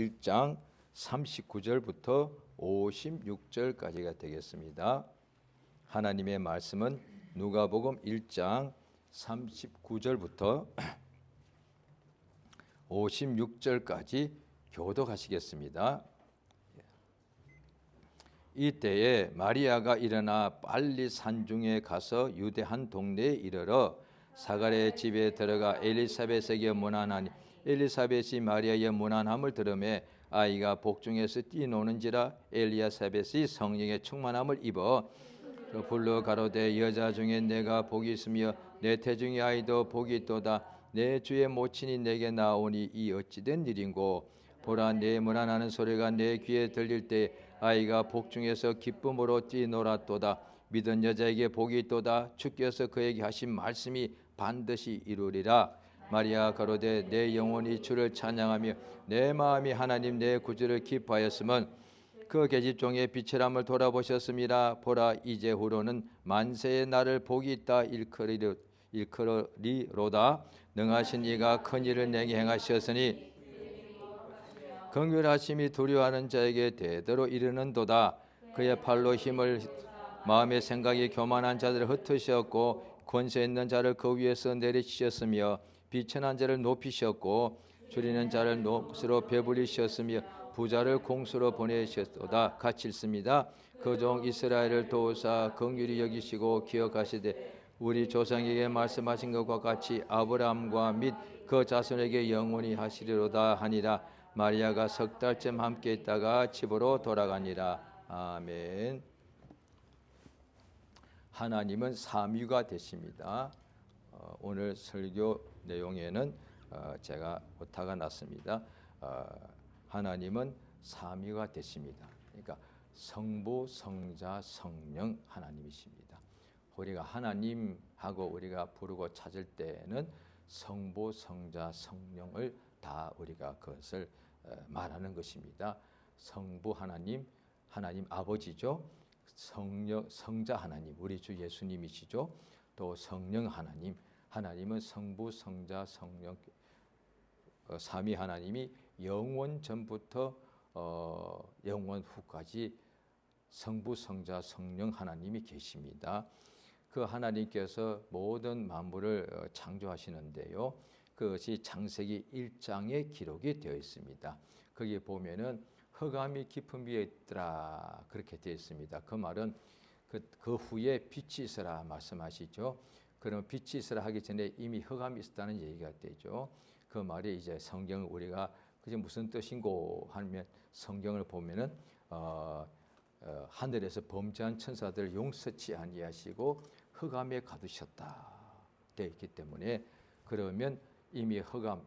1장 39절부터 56절까지가 되겠습니다. 하나님의 말씀은 누가복음 1장 39절부터 56절까지 교독하시겠습니다. 이때에 마리아가 일어나 빨리 산중에 가서 유대 한 동네에 이르러 사가랴의 집에 들어가 엘리사벳에게 문안하니 엘리사벳이 마리아의 문안함을 들으매 아이가 복중에서 뛰노는지라 엘리사벳이 성령의 충만함을 입어 불러 가로되 여자 중에 내가 복이 있으며 내 태중의 아이도 복이 있도다. 내 주의 모친이 내게 나오니 이 어찌된 일인고 보라 내 문안하는 소리가 내 귀에 들릴 때 아이가 복중에서 기쁨으로 뛰놀았도다. 믿은 여자에게 복이 있도다. 주께서 그에게 하신 말씀이 반드시 이루리라. 마리아 가로되 내 영혼이 주를 찬양하며 내 마음이 하나님 내 구주를 기뻐하였으면 그 계집종의 비천함을 돌아보셨습니다. 보라 이제후로는 만세의 나를 복이 있다 일컬으리로다. 능하신 이가 큰 일을 내게 행하셨으니 긍휼하심이 두려워하는 자에게 대대로 이르는도다. 그의 팔로 힘을 마음의 생각이 교만한 자들을 흩으셨고 권세 있는 자를 그 위에서 내리치셨으며 비천한 자를 높이셨고 줄이는 자를 몫으로 배불리셨으며 부자를 공수로 보내셨도다. 같이 읽습니다. 그 종 이스라엘을 도우사 긍휼히 여기시고 기억하시되 우리 조상에게 말씀하신 것과 같이 아브라함과 및 그 자손에게 영원히 하시리로다 하니라. 마리아가 석 달쯤 함께 있다가 집으로 돌아가니라. 아멘. 하나님은 삼위가 되십니다. 오늘 설교 내용에는 제가 오타가 났습니다. 하나님은 삼위가 되십니다. 그러니까 성부, 성자, 성령 하나님이십니다. 우리가 하나님하고 우리가 부르고 찾을 때는 성부, 성자, 성령을 다 우리가 그것을 말하는 것입니다. 성부 하나님, 하나님 아버지죠. 성자 하나님, 우리 주 예수님이시죠. 또 성령 하나님, 하나님은 성부, 성자, 성령 삼위 하나님이 영원 전부터 영원 후까지 성부, 성자, 성령 하나님이 계십니다. 그 하나님께서 모든 만물을 창조하시는데요. 그것이 창세기 1장에 기록이 되어 있습니다. 거기에 보면은 흑암이 깊은 위에 있더라 그렇게 되어 있습니다. 그 말은 그 후에 빛이 있으라 말씀하시죠. 그럼 빛이 있으라 하기 전에 이미 흑암이 있었다는 얘기가 되죠. 그 말이 이제 성경을 우리가 그게 무슨 뜻인고 하면 성경을 보면은 하늘에서 범죄한 천사들 용서치 아니하시고 흑암에 가두셨다 되어 있기 때문에 그러면 이미 흑암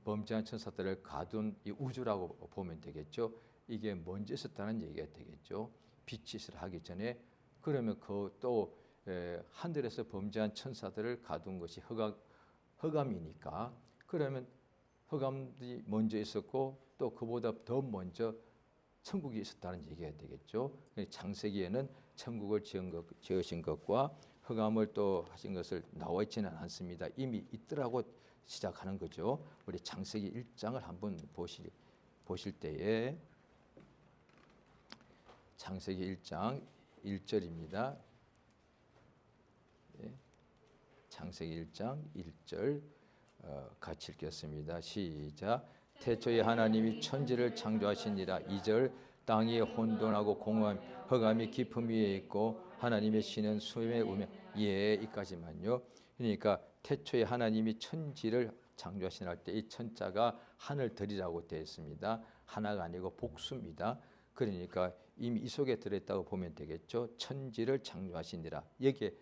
범죄한 천사들을 가둔 이 우주라고 보면 되겠죠. 이게 먼저 있었다는 얘기가 되겠죠. 빛이 있으라 하기 전에 그러면 그 또 하늘에서 범죄한 천사들을 가둔 것이 흑암이니까 그러면 흑암이 먼저 있었고 또 그보다 더 먼저 천국이 있었다는 얘기가 되겠죠. 창세기에는 천국을 지으신 것과 흑암을 또 하신 것을 나와 있지는 않습니다. 이미 있더라고 시작하는 거죠. 우리 창세기 1장을 한번 보실 때에 창세기 1장 1절입니다. 창세기 1장 1절 같이 읽겠습니다. 시작. 태초에 하나님이 천지를 창조하시니라. 2절 땅이 혼돈하고 공허함 흑암이 깊음 위에 있고 하나님의 신은 수임에 우며 이까지만요. 그러니까 태초에 하나님이 천지를 창조하시나 할 때 이 천자가 하늘들이라고 되어 있습니다. 하나가 아니고 복수입니다. 그러니까 이미 이 속에 들어있다고 보면 되겠죠. 천지를 창조하시니라. 여기에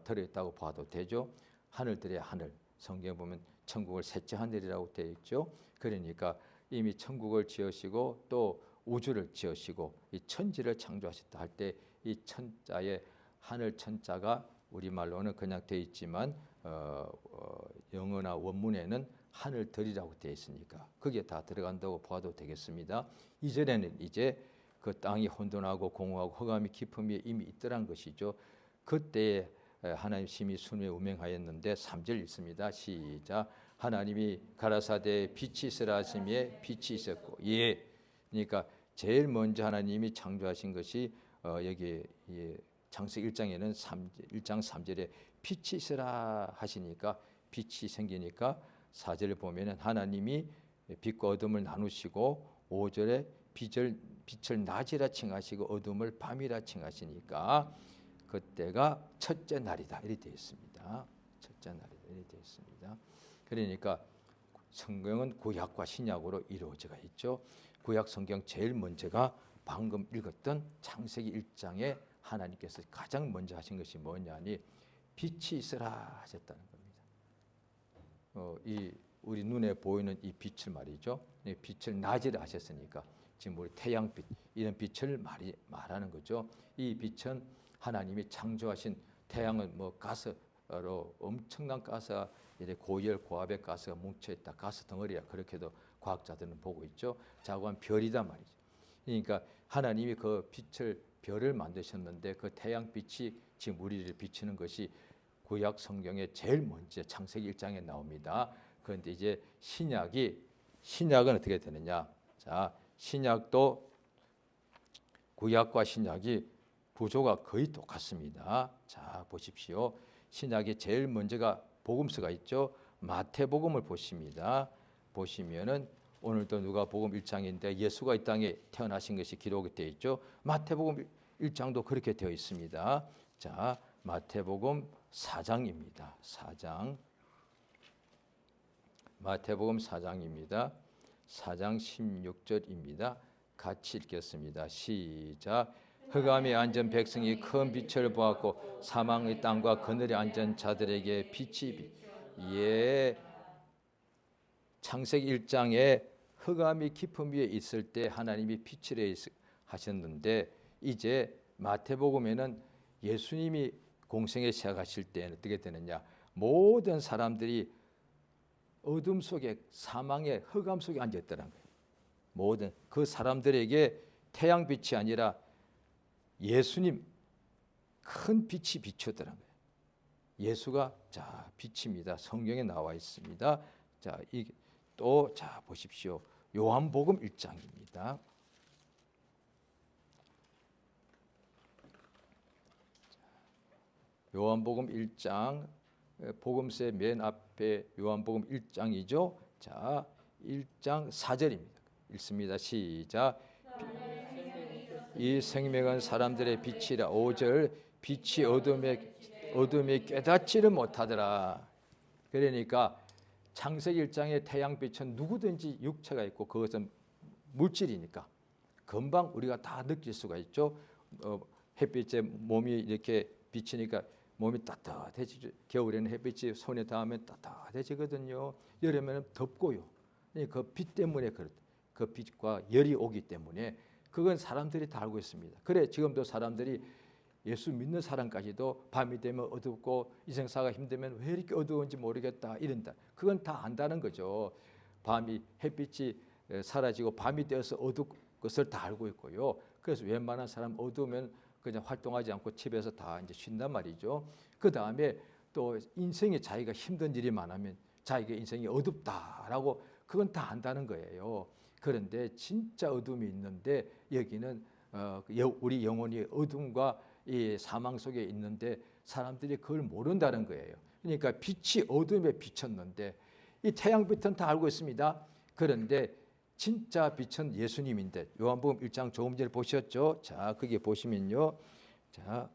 들어있다고 봐도 되죠. 하늘들의 하늘. 성경에 보면 천국을 셋째 하늘이라고 되어 있죠. 그러니까 이미 천국을 지으시고 또 우주를 지으시고 이 천지를 창조하셨다 할 때 이 천자의 하늘 천자가 우리말로는 그냥 되어 있지만 영어나 원문에는 하늘들이라고 되어 있으니까 그게 다 들어간다고 봐도 되겠습니다. 이전에는 이제 그 땅이 혼돈하고 공허하고 흑암이 깊은 위에 이미 있더란 것이죠. 그때에 하나님 심히 순위에 운명하였는데 3절 있습니다. 시작. 하나님이 가라사대 빛이 있으라 하심에 빛이 있었고 예. 그러니까 제일 먼저 하나님이 창조하신 것이 여기 창세기 1장에는 1장 3절에 빛이 있으라 하시니까 빛이 생기니까 4절을 보면은 하나님이 빛과 어둠을 나누시고 5절에 빛을 낮이라 칭하시고 어둠을 밤이라 칭하시니까 그때가 첫째 날이다 이렇게 되어 있습니다. 첫째 날이다 이렇게 되어 있습니다. 그러니까 성경은 구약과 신약으로 이루어져가 있죠. 구약 성경 제일 먼저가 방금 읽었던 창세기 1장에 하나님께서 가장 먼저 하신 것이 뭐냐니 빛이 있으라 하셨다는 겁니다. 이 우리 눈에 보이는 이 빛을 말이죠. 빛을 낮이라 하셨으니까 지금 우리 태양빛 이런 빛을 말하는 거죠. 이 빛은 하나님이 창조하신 태양은 뭐 가스로 엄청난 가스가 고열 고압의 가스가 뭉쳐있다. 가스 덩어리야. 그렇게도 과학자들은 보고 있죠. 자고한 별이다 말이죠. 그러니까 하나님이 그 별을 만드셨는데 그 태양빛이 지금 우리를 비추는 것이 구약 성경의 제일 먼저 창세기 1장에 나옵니다. 그런데 이제 신약은 어떻게 되느냐? 자, 신약도 구약과 신약이 구조가 거의 똑같습니다. 자, 보십시오. 신약의 제일 먼저가 복음서가 있죠. 마태복음을 보십니다. 보시면은 오늘도 누가복음 1장인데 예수가 이 땅에 태어나신 것이 기록이 되어 있죠. 마태복음 1장도 그렇게 되어 있습니다. 자, 마태복음 4장입니다. 4장. 마태복음 4장입니다. 4장 16절입니다. 같이 읽겠습니다. 시작. 흑암에 앉은 백성이 큰 빛을 보았고 사망의 땅과 그늘에 앉은 자들에게 빛이 창세기 1장에 흑암이 깊음 위에 있을 때 하나님이 빛을 하셨는데 이제 마태복음에는 예수님이 공생에 시작하실 때는 어떻게 되느냐? 모든 사람들이 어둠 속에 사망의 흑암 속에 앉아 있다는 거예요. 모든 그 사람들에게 태양빛이 아니라 예수님 큰 빛이 비추더라는 거예요. 예수가 자 빛입니다. 성경에 나와 있습니다. 자, 이게 또 자 보십시오. 요한복음 1장입니다. 요한복음 1장 복음서의 맨 앞에 요한복음 1장이죠. 자, 1장 4절입니다. 읽습니다. 시작. 이 생명은 사람들의 빛이라. 5절 빛이 어둠에 깨닫지를 못하더라. 그러니까 창세기 1장의 태양빛은 누구든지 육체가 있고 그것은 물질이니까 금방 우리가 다 느낄 수가 있죠. 햇빛에 몸이 이렇게 비치니까 몸이 따뜻해지죠. 겨울에는 햇빛이 손에 닿으면 따뜻해지거든요. 여름에는 덥고요. 그 빛 때문에 그 빛과 열이 오기 때문에 그건 사람들이 다 알고 있습니다. 그래 지금도 사람들이 예수 믿는 사람까지도 밤이 되면 어둡고 인생사가 힘들면 왜 이렇게 어두운지 모르겠다 이런다. 그건 다 안다는 거죠. 햇빛이 사라지고 밤이 되어서 어두운 것을 다 알고 있고요. 그래서 웬만한 사람 어두우면 그냥 활동하지 않고 집에서 다 이제 쉰단 말이죠. 그 다음에 또 인생에 자기가 힘든 일이 많으면 자기가 인생이 어둡다라고 그건 다 안다는 거예요. 그런데 진짜 어둠이 있는데 여기는 우리 영혼이 어둠과 이 사망 속에 있는데 사람들이 그걸 모른다는 거예요. 그러니까 빛이 어둠에 비쳤는데 이 태양빛은 다 알고 있습니다. 그런데 진짜 빛은 예수님인데 요한복음 1장 조금 전에 보셨죠? 자, 거기 보시면요. 자,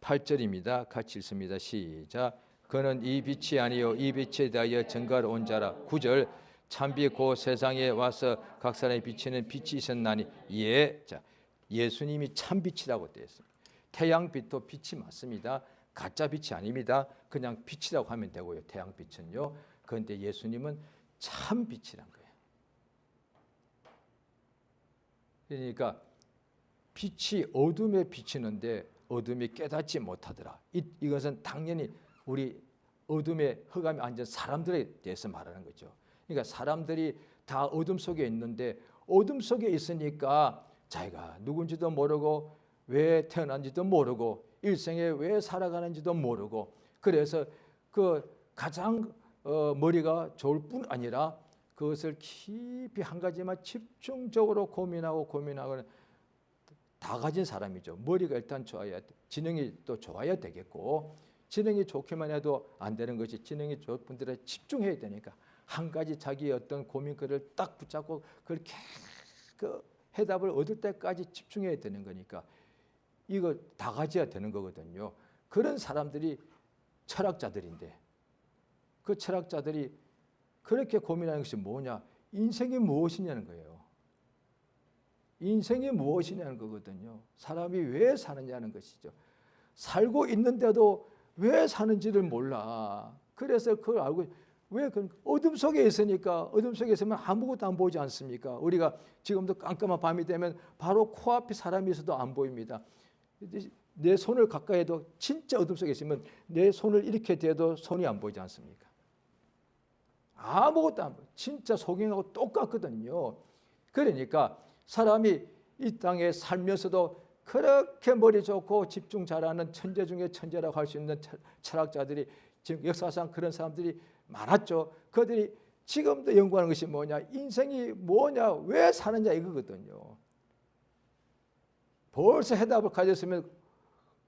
8절입니다. 같이 읽습니다. 시작. 그는 이 빛이 아니요 이 빛에 대하여 증거하러 온 자라. 9절 참빛 곧 세상에 와서 각 사람이 비치는 빛이 있었나니 예. 자, 예수님이 참빛이라고 되어 있습니다. 태양빛도 빛이 맞습니다. 가짜 빛이 아닙니다. 그냥 빛이라고 하면 되고요. 태양빛은요. 그런데 예수님은 참빛이란 거예요. 그러니까 빛이 어둠에 비치는데 어둠이 깨닫지 못하더라. 이것은 당연히 우리 어둠에 흑암에 앉은 사람들에 대해서 말하는 거죠. 그러니까 사람들이 다 어둠 속에 있는데 어둠 속에 있으니까 자기가 누군지도 모르고 왜 태어난지도 모르고 일생에 왜 살아가는지도 모르고 그래서 그 가장 머리가 좋을 뿐 아니라 그것을 깊이 한 가지만 집중적으로 고민하고 다 가진 사람이죠. 머리가 일단 좋아야 돼. 지능이 또 좋아야 되겠고, 지능이 좋기만 해도 안 되는 것이, 지능이 좋은 분들은 집중해야 되니까 한 가지 자기의 어떤 고민거리를 딱 붙잡고 그걸 그 해답을 얻을 때까지 집중해야 되는 거니까 이거 다 가져야 되는 거거든요. 그런 사람들이 철학자들인데, 그 철학자들이 그렇게 고민하는 것이 뭐냐? 인생이 무엇이냐는 거예요. 인생이 무엇이냐는 거거든요. 사람이 왜 사느냐는 것이죠. 살고 있는데도 왜 사는지를 몰라. 그래서 그걸 알고, 왜 어둠 속에 있으니까, 어둠 속에 있으면 아무것도 안 보이지 않습니까? 우리가 지금도 깜깜한 밤이 되면 바로 코앞에 사람이 있어도 안 보입니다. 내 손을 가까이 해도 진짜 어둠 속에 있으면 내 손을 이렇게 대도 손이 안 보이지 않습니까? 아무것도 안 보여. 진짜 소경하고 똑같거든요. 그러니까 사람이 이 땅에 살면서도 그렇게 머리 좋고 집중 잘하는 천재 중에 천재라고 할 수 있는 철학자들이 지금 역사상 그런 사람들이 많았죠. 그들이 지금도 연구하는 것이 뭐냐? 인생이 뭐냐? 왜 사느냐? 이거거든요. 벌써 해답을 가졌으면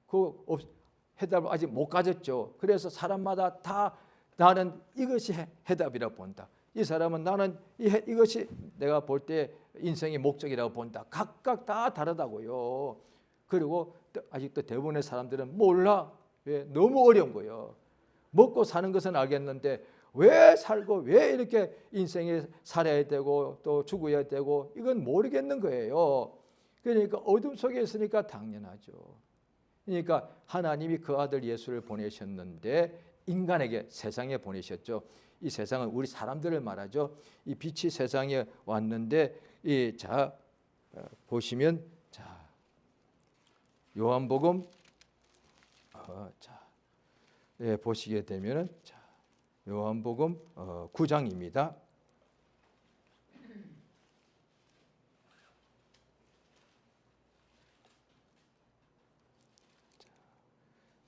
그 해답을 아직 못 가졌죠. 그래서 사람마다 다 나는 이것이 해답이라고 본다. 이 사람은 나는 이것이 내가 볼 때 인생의 목적이라고 본다. 각각 다 다르다고요. 그리고 아직도 대부분의 사람들은 몰라. 왜? 너무 어려운 거예요. 먹고 사는 것은 알겠는데 왜 살고 왜 이렇게 인생에 살아야 되고 또 죽어야 되고 이건 모르겠는 거예요. 그러니까 어둠 속에 있으니까 당연하죠. 그러니까 하나님이 그 아들 예수를 보내셨는데 인간에게 세상에 보내셨죠. 이 세상은 우리 사람들을 말하죠. 이 빛이 세상에 왔는데 자 보시면 자 요한복음 보시게 되면은 자 요한복음 9장입니다.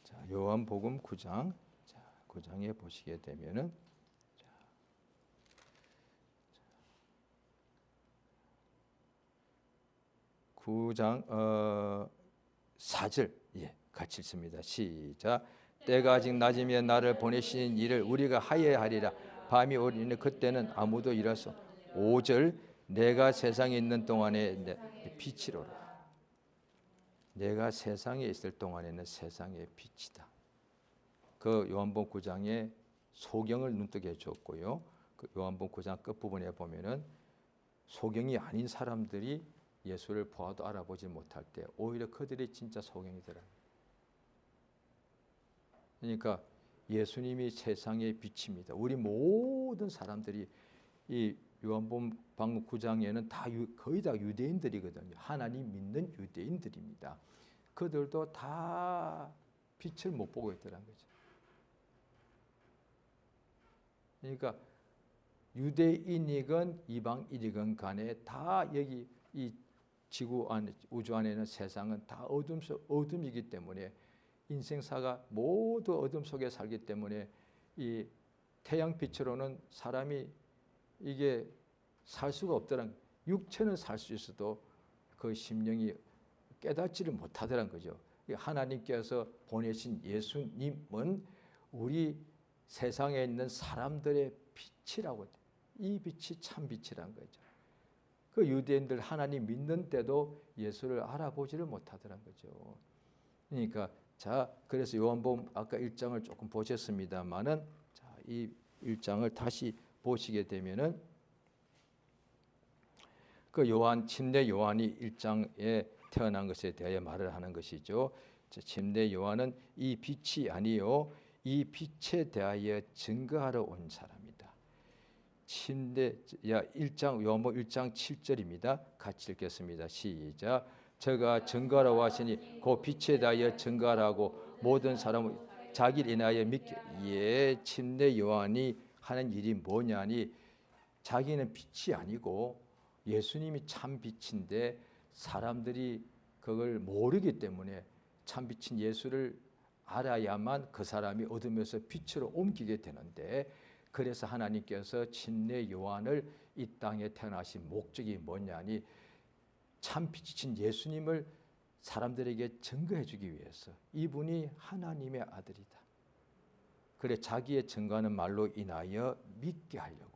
자 요한복음 9장 9장에 보시게 되면은 9장 4절 같이 읽습니다. 시작. 때가 아직 낮이면 나를 보내신 일을 우리가 하여야 하리라. 밤이 오리니 그때는 아무도 일할 수 없다. 5절 내가 세상에 있는 동안에 빛이로라. 내가 세상에 있을 동안에는 세상의 빛이다. 그 요한복음 9장에 소경을 눈뜨게 해줬고요. 그 요한복음 9장 끝부분에 보면은 소경이 아닌 사람들이 예수를 보아도 알아보지 못할 때 오히려 그들이 진짜 소경이더라. 그러니까 예수님이 세상의 빛입니다. 우리 모든 사람들이 이 요한복음 방금 9장에는 다 거의 다 유대인들이거든요. 하나님 믿는 유대인들입니다. 그들도 다 빛을 못 보고 있더라는 거죠. 그러니까 유대인이건 이방인이건 간에 다 여기 이 지구 안에 우주 안에는 세상은 다 어둠이기 때문에 인생사가 모두 어둠 속에 살기 때문에 이 태양빛으로는 사람이 이게 살 수가 없더란, 육체는 살 수 있어도 그 심령이 깨닫지를 못하더란 거죠. 하나님께서 보내신 예수님은 우리 세상에 있는 사람들의 빛이라고, 이 빛이 참 빛이란 거죠. 그 유대인들 하나님 믿는 때도 예수를 알아보지를 못하더란 거죠. 그러니까 자, 그래서 요한복음 아까 1장을 조금 보셨습니다만은 자, 이 1장을 다시 보시게 되면은 그 침례 요한이 1장에 태어난 것에 대하여 말을 하는 것이죠. 침례 요한은 이 빛이 아니요 이 빛에 대하여 증거하러 온 사람이다. 요한복음 1장 7절입니다. 같이 읽겠습니다. 시작. 저가 증거하러 왔으니 그 빛에 대하여 증거하라고 모든 사람은 자기를 인하여 믿게. 침례 요한이 하는 일이 뭐냐니 자기는 빛이 아니고 예수님이 참 빛인데 사람들이 그걸 모르기 때문에 참 빛인 예수를 알아야만 그 사람이 어둠에서 빛으로 옮기게 되는데, 그래서 하나님께서 친내 요한을 이 땅에 태어나신 목적이 뭐냐니 참 빛이신 예수님을 사람들에게 증거해 주기 위해서, 이분이 하나님의 아들이다. 그래 자기의 증거하는 말로 인하여 믿게 하려고요.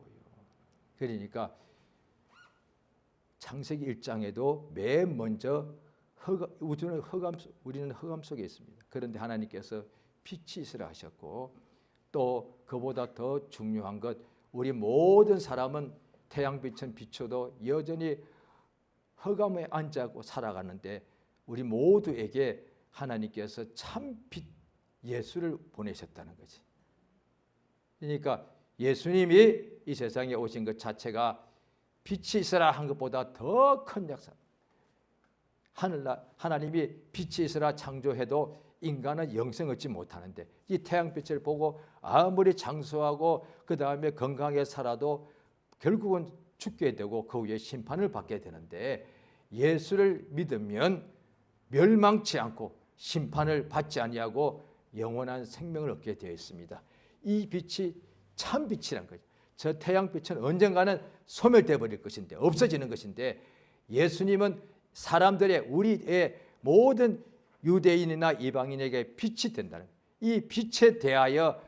그러니까 창세기 1장에도 맨 먼저 우리는 흑암 속에 있습니다. 그런데 하나님께서 빛이 있으라 하셨고, 또 그보다 더 중요한 것, 우리 모든 사람은 태양빛은 비춰도 여전히 흑암에 앉아고 살아가는데 우리 모두에게 하나님께서 참빛 예수를 보내셨다는 거지. 그러니까 예수님이 이 세상에 오신 것 자체가 빛이 있으라 한 것보다 더 큰 역사. 하나님이 빛이 있으라 창조해도 인간은 영생 얻지 못하는데, 이 태양빛을 보고 아무리 장수하고 그 다음에 건강하게 살아도 결국은 죽게 되고 그 후에 심판을 받게 되는데, 예수를 믿으면 멸망치 않고 심판을 받지 아니하고 영원한 생명을 얻게 되어 있습니다. 이 빛이 참 빛이란 거죠. 저 태양빛은 언젠가는 소멸돼 버릴 것인데, 없어지는 것인데, 예수님은 사람들의, 우리의 모든 유대인이나 이방인에게 빛이 된다는 거예요. 이 빛에 대하여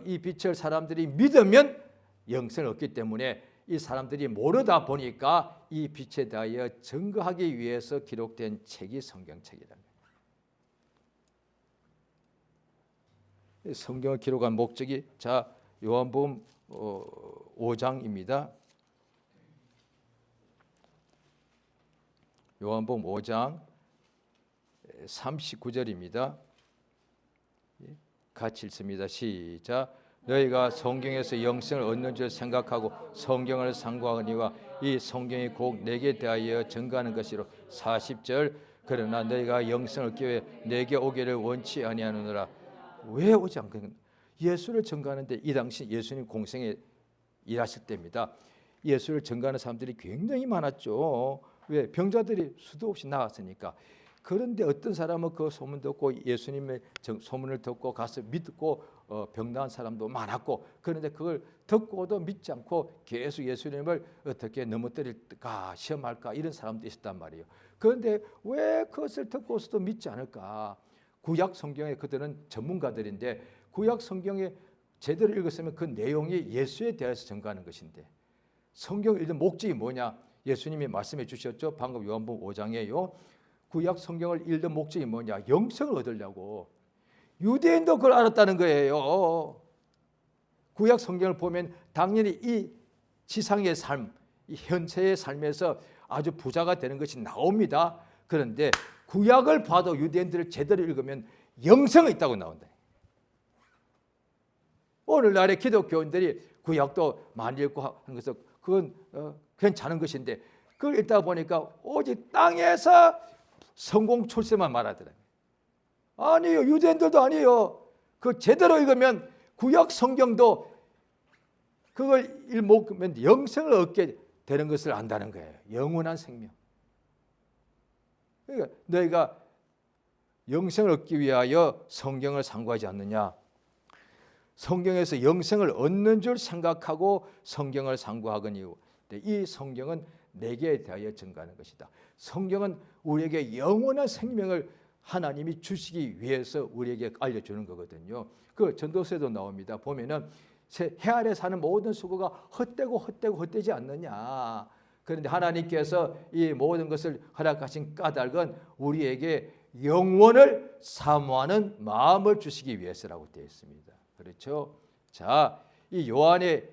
이 빛을 사람들이 믿으면 영생을 얻기 때문에, 이 사람들이 모르다 보니까 이 빛에 대하여 증거하기 위해서 기록된 책이 성경책이라는 거예요. 성경을 기록한 목적이, 자, 요한복음 5장입니다. 요한복음 5장 39절입니다. 같이 읽습니다. 시작. 너희가 성경에서 영생을 얻는 줄 생각하고 성경을 상고하거니와 이 성경이 곧 내게 대하여 증거하는 것이로. 40절. 그러나 너희가 영생을 얻기 위해 내게 오기를 원치 아니하느니라. 왜 오지 않겠느냐? 예수를 증거하는데, 이 당시 예수님 공생에 일하실 때입니다. 예수를 증거하는 사람들이 굉장히 많았죠. 왜? 병자들이 수도 없이 나왔으니까. 그런데 어떤 사람은 그 소문 듣고 예수님의 소문을 듣고 가서 믿고 병나은 사람도 많았고, 그런데 그걸 듣고도 믿지 않고 계속 예수님을 어떻게 넘어뜨릴까, 시험할까, 이런 사람도 있었단 말이에요. 그런데 왜 그것을 듣고서도 믿지 않을까? 구약 성경에 그들은 전문가들인데, 구약 성경에 제대로 읽었으면 그 내용이 예수에 대해서 증거하는 것인데, 성경을 읽는 목적이 뭐냐? 예수님이 말씀해 주셨죠. 방금 요한복음 5장에요. 구약 성경을 읽는 목적이 뭐냐? 영생을 얻으려고. 유대인도 그걸 알았다는 거예요. 구약 성경을 보면 당연히 이 지상의 삶, 이 현세의 삶에서 아주 부자가 되는 것이 나옵니다. 그런데 구약을 봐도 유대인들을 제대로 읽으면 영생이 있다고 나온다. 오늘날의 기독교인들이 구약도 많이 읽고 하는 것은 그건 괜찮은 것인데, 그걸 읽다 보니까 오직 땅에서 성공 출세만 말하더라고요. 아니요, 유대인들도 아니에요. 그 제대로 읽으면 구약 성경도 그걸 읽으면 영생을 얻게 되는 것을 안다는 거예요. 영원한 생명. 그러니까 너희가 영생을 얻기 위하여 성경을 상고하지 않느냐? 성경에서 영생을 얻는 줄 생각하고 성경을 상고하거니와. 이 성경은 내게 대하여 증거하는 것이다. 성경은 우리에게 영원한 생명을 하나님이 주시기 위해서 우리에게 알려주는 거거든요. 그 전도서에도 나옵니다. 보면은 해 아래 사는 모든 수고가 헛되지 않느냐. 그런데 하나님께서 이 모든 것을 허락하신 까닭은 우리에게 영원을 사모하는 마음을 주시기 위해서라고 되어 있습니다. 그렇죠? 자, 이 요한의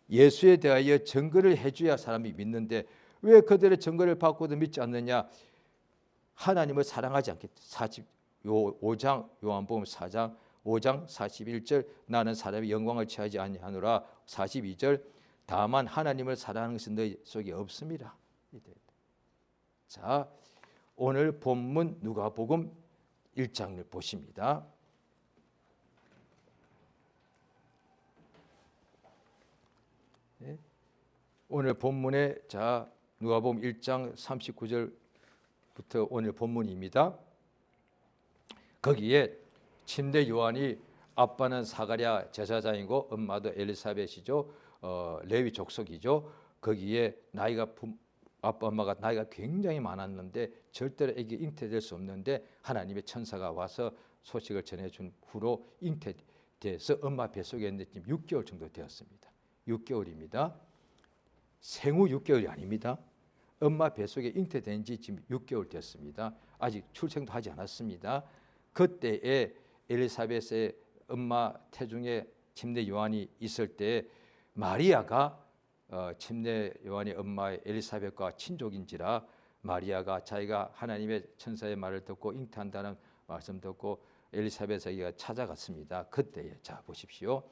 예수에 대하여 증거를 해줘야 사람이 믿는데, 왜 그들의 증거를 받고도 믿지 않느냐? 하나님을 사랑하지 않겠다. 5장 요한복음 4장 5장 41절. 나는 사람의 영광을 취하지 아니하노라. 42절. 다만 하나님을 사랑하는 것은 너희 속에 없습니다. 자, 오늘 본문 누가복음 1장을 보십니다. 네. 오늘 본문에, 자, 누가복음 1장 39절부터 오늘 본문입니다. 거기에 침례 요한이 아빠는 사가랴 제사장이고 엄마도 엘리사벳이죠. 레위 족속이죠. 거기에 아빠 엄마가 나이가 굉장히 많았는데 절대로 애기 잉태될 수 없는데 하나님의 천사가 와서 소식을 전해준 후로 잉태돼서 엄마 뱃속에 있는데 지금 6개월 정도 되었습니다. 6개월입니다. 생후 6개월이 아닙니다. 엄마 뱃속에 잉태된 지 지금 6개월 됐습니다. 아직 출생도 하지 않았습니다. 그때에 엘리사벳의 엄마 태중에 침례 요한이 있을 때 마리아가 침례 요한의 엄마의 엘리사벳과 친족인지라 마리아가 자기가 하나님의 천사의 말을 듣고 잉태한다는 말씀 듣고 엘리사벳에게 찾아갔습니다. 그때에 자 보십시오.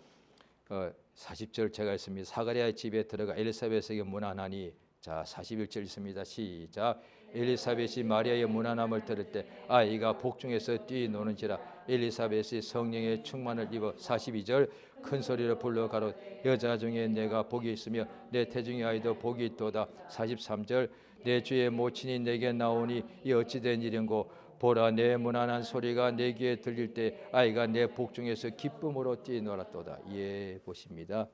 40절 제가 있습니다. 사가랴의 집에 들어가 엘리사벳에게 문안하니 자 41절 있습니다. 시작. 엘리사벳이 마리아의 문안함을 들을 때 아이가 복중에서 뛰노는지라 엘리사벳이 성령의 충만을 입어 42절 큰 소리로 불러 가로 여자 중에 내가 복이 있으며 내 태중의 아이도 복이 있도다. 43절 내 주의 모친이 내게 나오니 이 어찌된 일인고 보라 내 문안한 소리가 내 귀에 들릴 때 아이가 내 복중에서 기쁨으로 뛰놀았도다. 예 보십니다.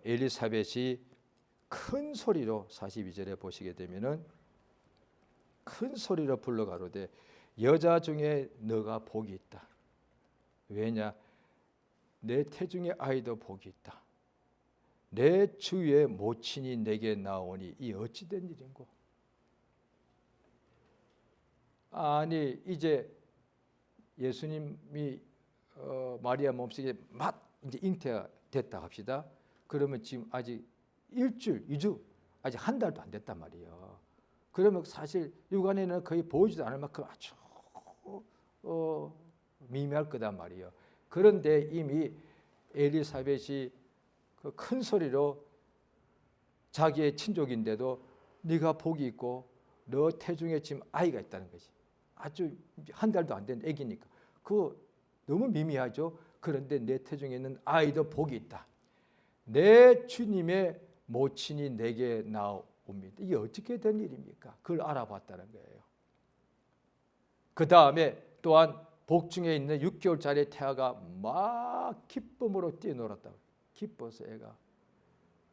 엘리사벳이 큰 소리로 42절에 보시게 되면은 큰 소리로 불러 가로되 여자 중에 너가 복이 있다. 왜냐? 내 태중의 아이도 복이 있다. 내 주의 모친이 내게 나오니 이 어찌된 일인고? 아니 이제 예수님이 마리아 몸속에 막 이제 잉태가 됐다 합시다. 그러면 지금 아직 일주일, 2주, 아직 한 달도 안 됐단 말이에요. 그러면 사실 육안에는 거의 보이지도 않을 만큼 아주 미미할 거단 말이에요. 그런데 이미 엘리사벳이 그 큰 소리로 자기의 친족인데도 네가 복이 있고 너 태중에 지금 아이가 있다는 거지. 아주 한 달도 안 된 애기니까. 그거 너무 미미하죠. 그런데 내 태중에 있는 아이도 복이 있다. 내 주님의 모친이 내게 나옵니다. 이게 어떻게 된 일입니까? 그걸 알아봤다는 거예요. 그 다음에 또한 복중에 있는 6개월짜리 태아가 막 기쁨으로 뛰놀았다고. 기뻐서 애가.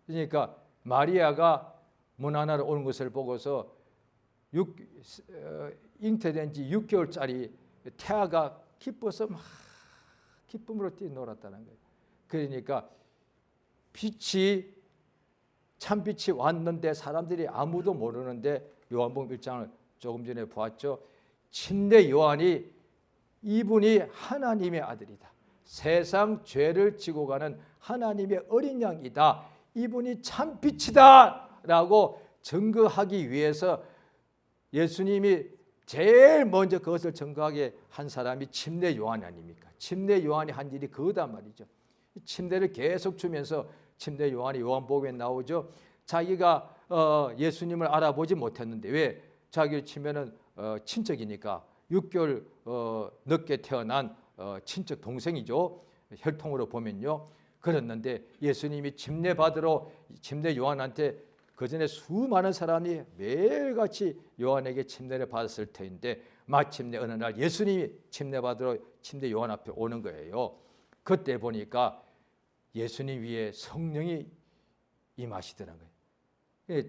그러니까 마리아가 문 하나로 오는 것을 보고서 잉태된 지 6개월짜리 태아가 기뻐서 막 기쁨으로 뛰놀았다는 거예요. 그러니까 참빛이 왔는데 사람들이 아무도 모르는데 요한복음 1장을 조금 전에 보았죠. 침례 요한이 이분이 하나님의 아들이다. 세상 죄를 지고 가는 하나님의 어린 양이다. 이분이 참빛이다 라고 증거하기 위해서 예수님이 제일 먼저 그것을 증거하게 한 사람이 침례 요한 아닙니까? 침례 요한이 한 일이 그거단 말이죠. 침례를 계속 주면서 침례 요한이 요한복음에 나오죠. 자기가 예수님을 알아보지 못했는데 왜? 자기를 치면은 친척이니까 6개월 늦게 태어난 친척 동생이죠. 혈통으로 보면요. 그랬는데 예수님이 침례 받으러 침례 요한한테 그 전에 수많은 사람이 매일같이 요한에게 침례를 받았을 터인데 마침내 어느 날 예수님이 침례 받으러 침례 요한 앞에 오는 거예요. 그때 보니까 예수님 위에 성령이 임하시더라고요.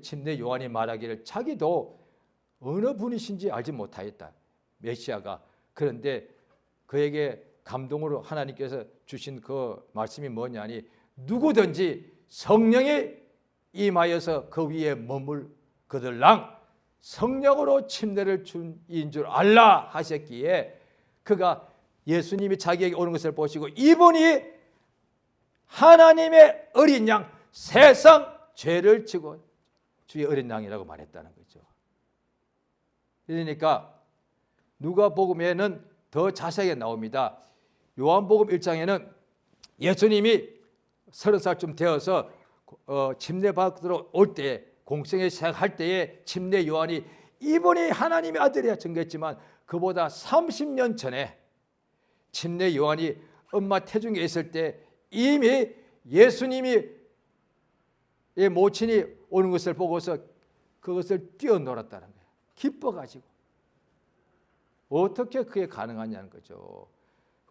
침례 요한이 말하기를 자기도 어느 분이신지 알지 못하였다. 메시아가. 그런데 그에게 감동으로 하나님께서 주신 그 말씀이 뭐냐니 누구든지 성령이 임하여서 그 위에 머물 그들랑 성령으로 침례를 준 이인 줄 알라 하셨기에 그가 예수님이 자기에게 오는 것을 보시고 이분이 하나님의 어린 양 세상 죄를 지고 주의 어린 양이라고 말했다는 거죠. 그러니까 누가복음에는 더 자세하게 나옵니다. 요한복음 1장에는 예수님이 30살쯤 되어서 침례 받으러 올 때 공생에 시작할 때에 침례 요한이 이분이 하나님의 아들이야 증거했지만 그보다 30년 전에 침례 요한이 엄마 태중에 있을 때 이미 예수님이 모친이 오는 것을 보고서 그것을 뛰어놀았다는 거예요. 기뻐가지고. 어떻게 그게 가능하냐는 거죠.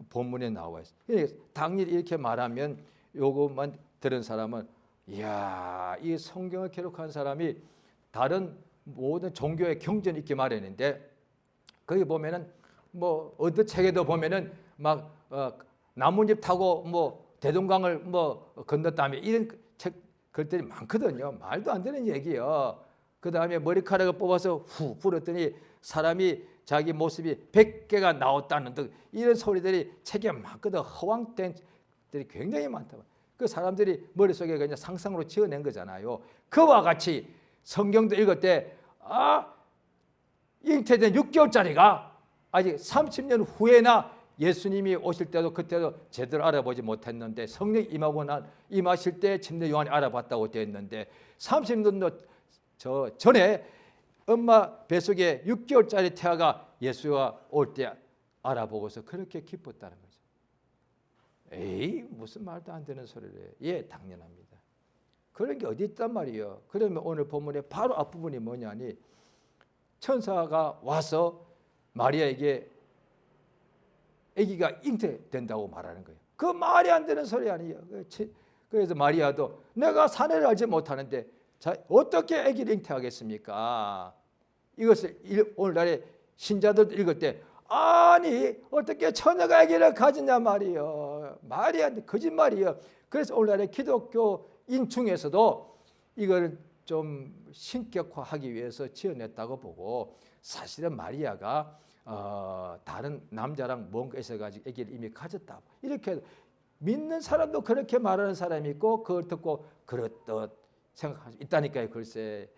본문에 나와 있어요. 그러니까 당일 이렇게 말하면 요것만 들은 사람은 이야, 이 성경을 기록한 사람이 다른 모든 종교의 경전 있게 말했는데 거기 보면은 뭐 어떤 책에도 보면은 막 나뭇잎 타고 뭐 대동강을 뭐 건넜다며 이런 책 글들이 많거든요. 말도 안 되는 얘기요. 그 다음에 머리카락을 뽑아서 후 불었더니 사람이 자기 모습이 100개가 나왔다는 등 이런 소리들이 책에 많거든. 허황된들이 굉장히 많다. 그 사람들이 머릿속에 그냥 상상으로 지어낸 거잖아요. 그와 같이 성경도 읽을 때 잉태된 6개월짜리가 아직 30년 후에나 예수님이 오실 때도 그때도 제대로 알아보지 못했는데 성령 임하실 때 침례 요한이 알아봤다고 되어 있는데 30년도 전에 엄마 뱃속에 6개월짜리 태아가 예수가 올 때 알아보고서 그렇게 기뻤다는 거죠. 에이, 무슨 말도 안 되는 소리를 해요. 예, 당연합니다. 그런 게 어디 있단 말이에요. 그러면 오늘 본문의 바로 앞부분이 뭐냐니 천사가 와서 마리아에게 아기가 잉태된다고 말하는 거예요. 그 말이 안 되는 소리 아니에요. 그래서 마리아도 내가 사내를 알지 못하는데 어떻게 아기를 잉태하겠습니까? 이것을 오늘날의 신자들도 읽을 때 아니 어떻게 처녀가 아기를 가지냐 말이에요. 말이 안 돼. 거짓말이에요. 그래서 오늘날의 기독교인 중에서도 이걸 좀 신격화하기 위해서 지어냈다고 보고 사실은 마리아가 다른 남자랑 뭔가 있어가지고 아기를 이미 가졌다. 이렇게 믿는 사람도 그렇게 말하는 사람이 있고 그걸 듣고 그렇듯 생각할 수 있다니까요. 글쎄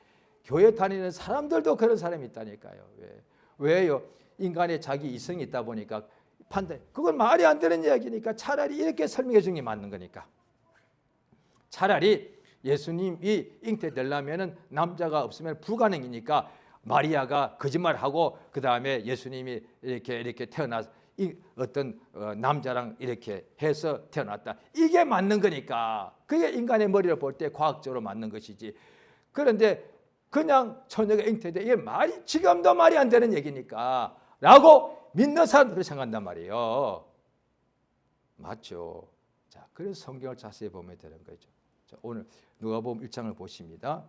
교회 다니는 사람들도 그런 사람이 있다니까요. 왜요? 인간의 자기 이성이 있다 보니까 판단. 그건 말이 안 되는 이야기니까 차라리 이렇게 설명해 주는 게 맞는 거니까. 차라리 예수님이 잉태되려면은 남자가 없으면 불가능이니까 마리아가 거짓말하고 그 다음에 예수님이 이렇게 태어나서 어떤 남자랑 이렇게 해서 태어났다. 이게 맞는 거니까. 그게 인간의 머리를 볼 때 과학적으로 맞는 것이지. 그런데 그냥 처녀가 잉태돼 이게 말이 지금도 말이 안 되는 얘기니까 라고 믿는 사람들이 생각한단 말이에요. 맞죠? 자, 그래서 성경을 자세히 보면 되는 거죠. 자, 오늘 누가복음 1장을 보십니다.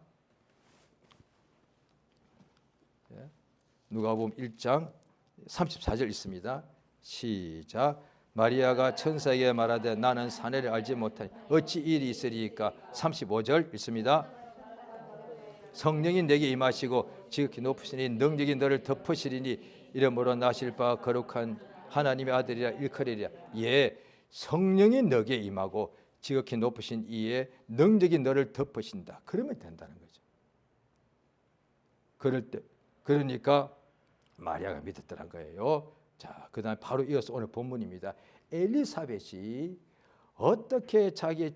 누가복음 1장 34절 있습니다. 시작. 마리아가 천사에게 말하되 나는 사내를 알지 못하니 어찌 일이 있으리이까. 35절 있습니다. 성령이 내게 임하시고 지극히 높으시니 능력이 너를 덮으시리니 이러므로 나실 바 거룩한 하나님의 아들이라 일컬으리라. 예, 성령이 너게 임하고 지극히 높으신 이에 능력이 너를 덮으신다. 그러면 된다는 거죠. 그럴 때 그러니까 마리아가 믿었더란 거예요. 자, 그다음에 바로 이어서 오늘 본문입니다. 엘리사벳이 어떻게 자기의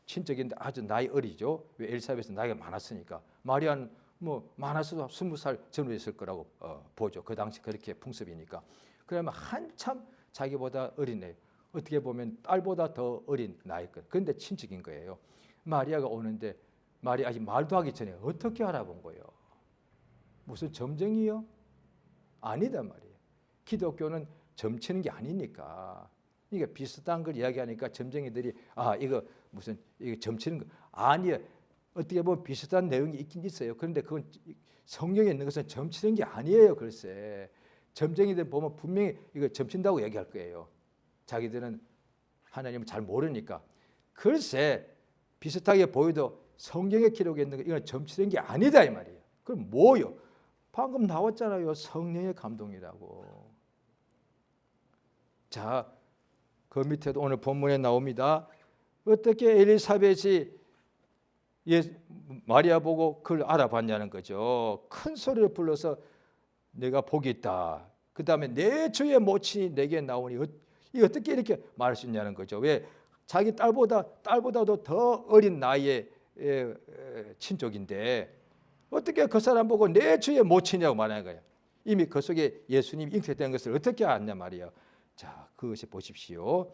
친척인데 아주 나이 어리죠. 왜 엘리사벳은 나이가 많았으니까. 마리아는 뭐 많았어도 20살 전후였을 거라고 보죠. 그 당시 그렇게 풍습이니까. 그러면 한참 자기보다 어린애. 어떻게 보면 딸보다 더 어린 나이일 거예요. 그런데 친척인 거예요. 마리아가 오는데 마리아 아직 말도 하기 전에 어떻게 알아본 거예요? 무슨 점쟁이요? 아니다 말이에요. 기독교는 점치는 게 아니니까. 그러니까 비슷한 걸 이야기하니까 점쟁이들이 이거 무슨 이거 점치는 거 아니에요. 어떻게 보면 비슷한 내용이 있긴 있어요. 그런데 그건 성경에 있는 것은 점치는 게 아니에요. 글쎄 점쟁이들 보면 분명히 이거 점친다고 얘기할 거예요. 자기들은 하나님을 잘 모르니까. 글쎄 비슷하게 보여도 성경에 기록해 있는 거 이건 점치는 게 아니다 이 말이에요. 그럼 뭐요? 방금 나왔잖아요. 성령의 감동이라고. 자, 그 밑에도 오늘 본문에 나옵니다. 어떻게 엘리사벳이 마리아 보고 그걸 알아봤냐는 거죠. 큰 소리를 불러서 내가 복이 있다. 그 다음에 내 주의 모친이 내게 나오니 어떻게 이렇게 말할 수 있냐는 거죠. 왜? 자기 딸보다도 더 어린 나이의 친족인데 어떻게 그 사람 보고 내 주의 모친이라고 말하는 거야. 이미 그 속에 예수님이 잉태된 것을 어떻게 알았냐 말이에요. 자, 그것이 보십시오.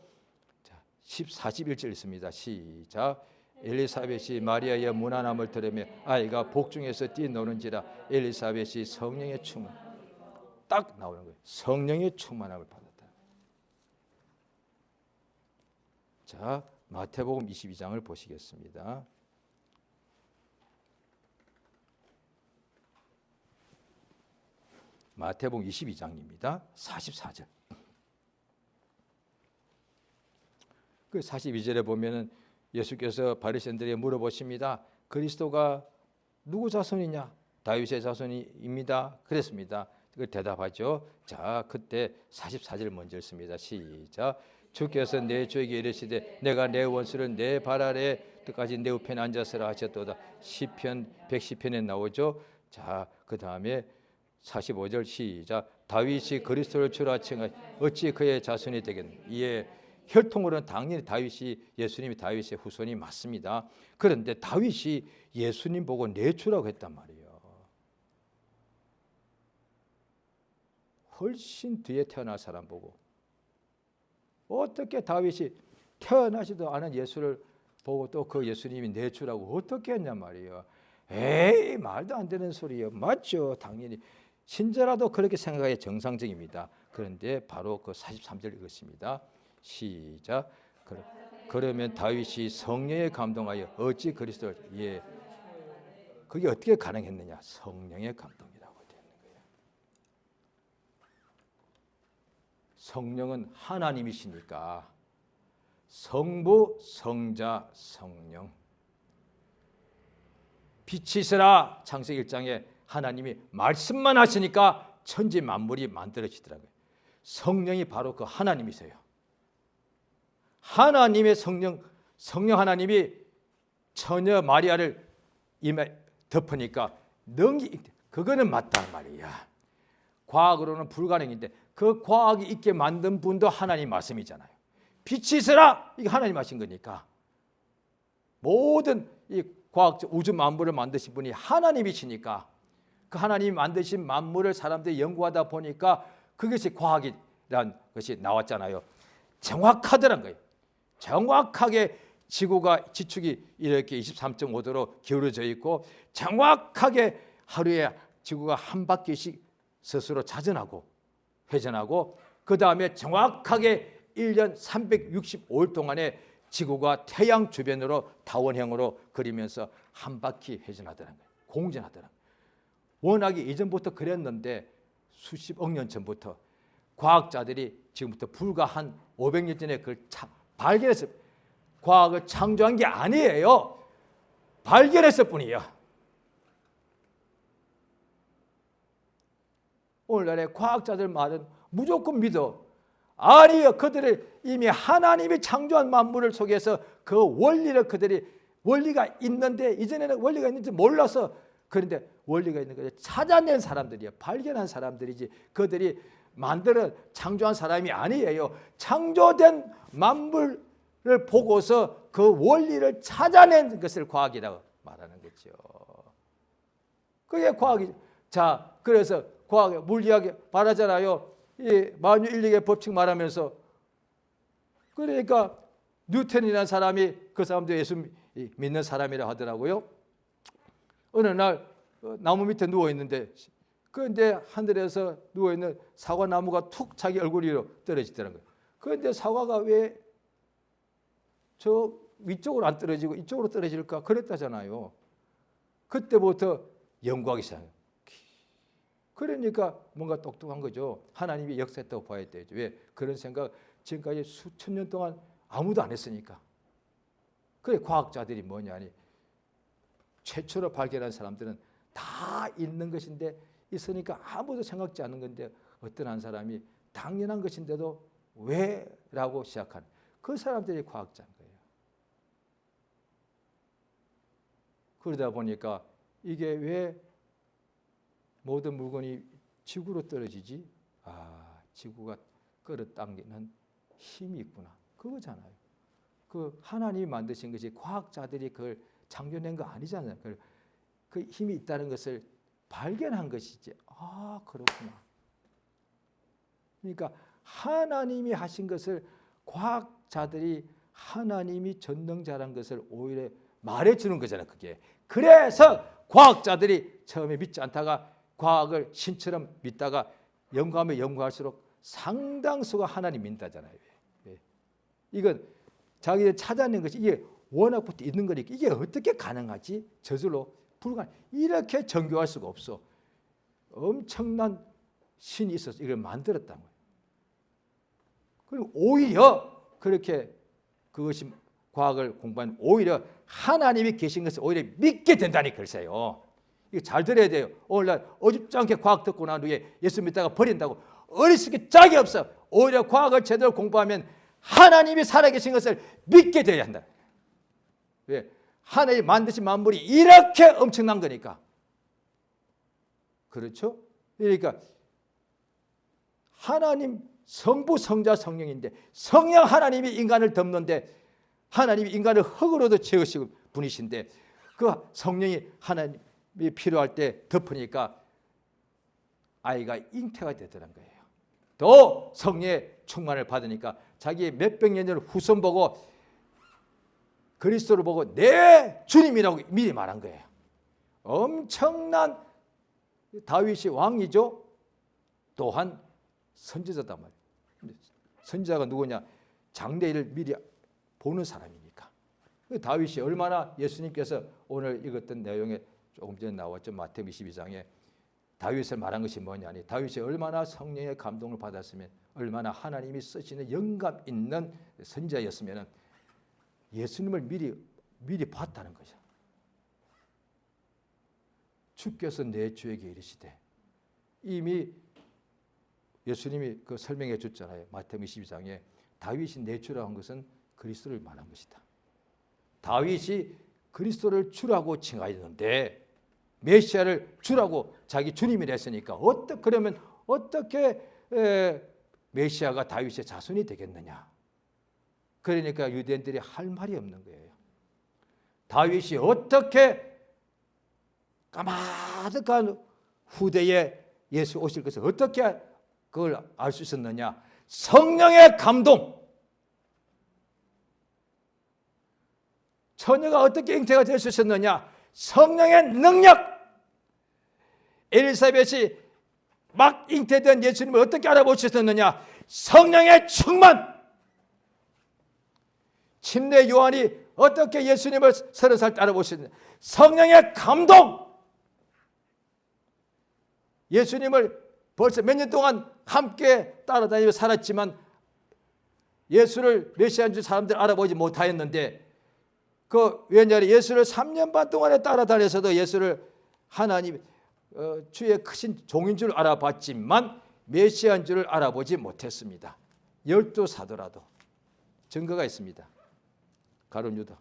자, 41절 있습니다. 시작. 엘리사벳이 마리아의 문안함을 들으며 아이가 복중에서 뛰노는지라 엘리사벳이 성령의 충만. 딱 나오는 거예요. 성령의 충만함을 받았다. 자, 마태복음 22장을 보시겠습니다. 마태복음 22장입니다. 44절. 그 42절에 보면은 예수께서 바리새인들에게 물어보십니다. 그리스도가 누구 자손이냐? 다윗의 자손입니다. 그랬습니다. 그 대답하죠. 자, 그때 44절 먼저 읽습니다. 시작. 주께서 내 주에게 이르시되 내가 내 원수를 내 발 아래 끝까지 내 우편에 앉아서라 하셨도다. 시편 110편에 나오죠. 자, 그 다음에 45절 시작. 다윗이 그리스도를 주라 칭하여 어찌 그의 자손이 되겠느냐. 이에 혈통으로는 당연히 예수님이 다윗의 후손이 맞습니다. 그런데 다윗이 예수님 보고 내 주라고 했단 말이에요. 훨씬 뒤에 태어날 사람 보고 어떻게 다윗이 태어나지도 않은 예수를 보고 또 그 예수님이 내 주라고 어떻게 했냔 말이에요. 에이, 말도 안 되는 소리예요. 맞죠? 당연히 신자라도 그렇게 생각해야 정상적입니다. 그런데 바로 그 43절 읽었습니다. 시작. 그러면 다윗이 성령에 감동하여 어찌 그리스도를 그게 어떻게 가능했느냐? 성령의 감동이라고 되는 거예요. 성령은 하나님이시니까 성부, 성자, 성령. 빛이 있으라 창세기 1장에 하나님이 말씀만 하시니까 천지 만물이 만들어지더라고요. 성령이 바로 그 하나님이세요. 하나님의 성령 하나님이 처녀 마리아를 임에 덮으니까 그거는 맞단 말이야. 과학으로는 불가능인데 그 과학이 있게 만든 분도 하나님 말씀이잖아요. 빛이 있으라, 이게 하나님 하신 거니까. 모든 이 과학적 우주 만물을 만드신 분이 하나님이시니까 그 하나님이 만드신 만물을 사람들이 연구하다 보니까 그것이 과학이라는 것이 나왔잖아요. 정확하더란 거예요. 정확하게 지축이 이렇게 23.5도로 기울어져 있고 정확하게 하루에 지구가 한 바퀴씩 스스로 자전하고 회전하고 그 다음에 정확하게 1년 365일 동안에 지구가 태양 주변으로 타원형으로 그리면서 한 바퀴 회전하더라는 거예요. 공전하더라는 거예요. 워낙에 이전부터 그랬는데 수십억 년 전부터 과학자들이 지금부터 불과 한 500년 전에 그걸 발견했어요. 과학을 창조한 게 아니에요. 발견했을 뿐이에요. 오늘날의 과학자들 말은 무조건 믿어. 아니요, 그들이 이미 하나님이 창조한 만물을 속에서 그 원리가 있는데 이전에는 원리가 있는지 몰라서 그런데 원리가 있는 거죠. 찾아낸 사람들이에요. 발견한 사람들이지 그들이 창조한 사람이 아니에요. 창조된 만물을 보고서 그 원리를 찾아낸 것을 과학이라고 말하는 거죠. 그게 과학이죠. 자, 그래서 과학, 물리학이 말하잖아요. 이 만유인력의 법칙 말하면서 그러니까 뉴턴이라는 사람이 그 사람도 예수 믿는 사람이라 하더라고요. 어느 날 나무 밑에 누워 있는데 그런데 하늘에서 누워 있는 사과 나무가 툭 자기 얼굴 위로 떨어지더라는 거예요. 그런데 사과가 왜 저 위쪽으로 안 떨어지고 이쪽으로 떨어질까 그랬다잖아요. 그때부터 연구하기 시작해요. 그러니까 뭔가 똑똑한 거죠. 하나님이 역사했다고 봐야 되죠. 왜? 그런 생각 지금까지 수천 년 동안 아무도 안 했으니까. 그래 과학자들이 뭐냐니 최초로 발견한 사람들은 다 있는 것인데 있으니까 아무도 생각지 않는 건데 어떤 한 사람이 당연한 것인데도 왜? 라고 시작한 그 사람들이 과학자인 거예요. 그러다 보니까 이게 왜 모든 물건이 지구로 떨어지지? 지구가 끌어당기는 힘이 있구나. 그거잖아요. 그 하나님이 만드신 것이 과학자들이 그걸 창조낸 거 아니잖아요. 그 힘이 있다는 것을 발견한 것이지. 그렇구나. 그러니까 하나님이 하신 것을 과학자들이 하나님이 전능자라는 것을 오히려 말해주는 거잖아요. 그게. 그래서 과학자들이 처음에 믿지 않다가 과학을 신처럼 믿다가 연구하면 연구할수록 상당수가 하나님 믿는다잖아요. 이건 자기가 찾아낸 것이 이게 워낙부터 있는 거니까 이게 어떻게 가능하지? 저절로 불가능. 이렇게 정교할 수가 없어. 엄청난 신이 있어서 이걸 만들었다는 거예요. 그리고 오히려 그렇게 그것이 과학을 공부하면 오히려 하나님이 계신 것을 오히려 믿게 된다니 글쎄요. 이거 잘 들어야 돼요. 오늘날 어줍지 않게 과학 듣고 난 후에 예수 믿다가 버린다고 어리석게 짝이 없어. 오히려 과학을 제대로 공부하면 하나님이 살아계신 것을 믿게 되어야 한다. 왜? 하나님이 만드신 만물이 이렇게 엄청난 거니까. 그렇죠? 그러니까 하나님 성부, 성자, 성령인데 성령 하나님이 인간을 덮는데 하나님이 인간을 흙으로도 지으신 분이신데 그 성령이 하나님이 필요할 때 덮으니까 아이가 잉태가 되더란 거예요. 또 성령의 충만을 받으니까 자기의 몇백 년 전 후손 보고 그리스도를 보고 내 주님이라고 미리 말한 거예요. 엄청난 다윗이 왕이죠. 또한 선지자단 말이에요. 선지자가 누구냐? 장래일을 미리 보는 사람이니까. 다윗이 얼마나 예수님께서 오늘 읽었던 내용에 조금 전에 나왔죠. 마태복음 22장에 다윗을 말한 것이 뭐냐니 다윗이 얼마나 성령의 감동을 받았으면 얼마나 하나님이 쓰시는 영감 있는 선지자였으면 예수님을 미리 봤다는 거죠. 주께서 내 주에게 이르시되 이미 예수님이 그 설명해 줬잖아요. 마태복음 22장에 다윗이 내 주라고 한 것은 그리스도를 말한 것이다. 다윗이 그리스도를 주라고 칭하였는데 메시아를 주라고 자기 주님이라 했으니까 그러면 어떻게 메시아가 다윗의 자손이 되겠느냐. 그러니까 유대인들이 할 말이 없는 거예요. 다윗이 어떻게 까마득한 후대에 예수 오실 것을 어떻게 그걸 알 수 있었느냐. 성령의 감동. 처녀가 어떻게 잉태가 될 수 있었느냐. 성령의 능력. 엘리사벳이 막 잉태된 예수님을 어떻게 알아볼 수 있었느냐. 성령의 충만. 침례 요한이 어떻게 예수님을 30살 때 알아볼 수 있느냐. 성령의 감동. 예수님을 벌써 몇 년 동안 함께 따라다니며 살았지만 예수를 메시아인 줄 사람들 알아보지 못하였는데 그 왜냐하면 예수를 3년 반 동안에 따라다녀서도 예수를 하나님 주의 크신 종인 줄 알아봤지만 메시아인 줄을 알아보지 못했습니다. 12사도라도 증거가 있습니다. 가룟 유다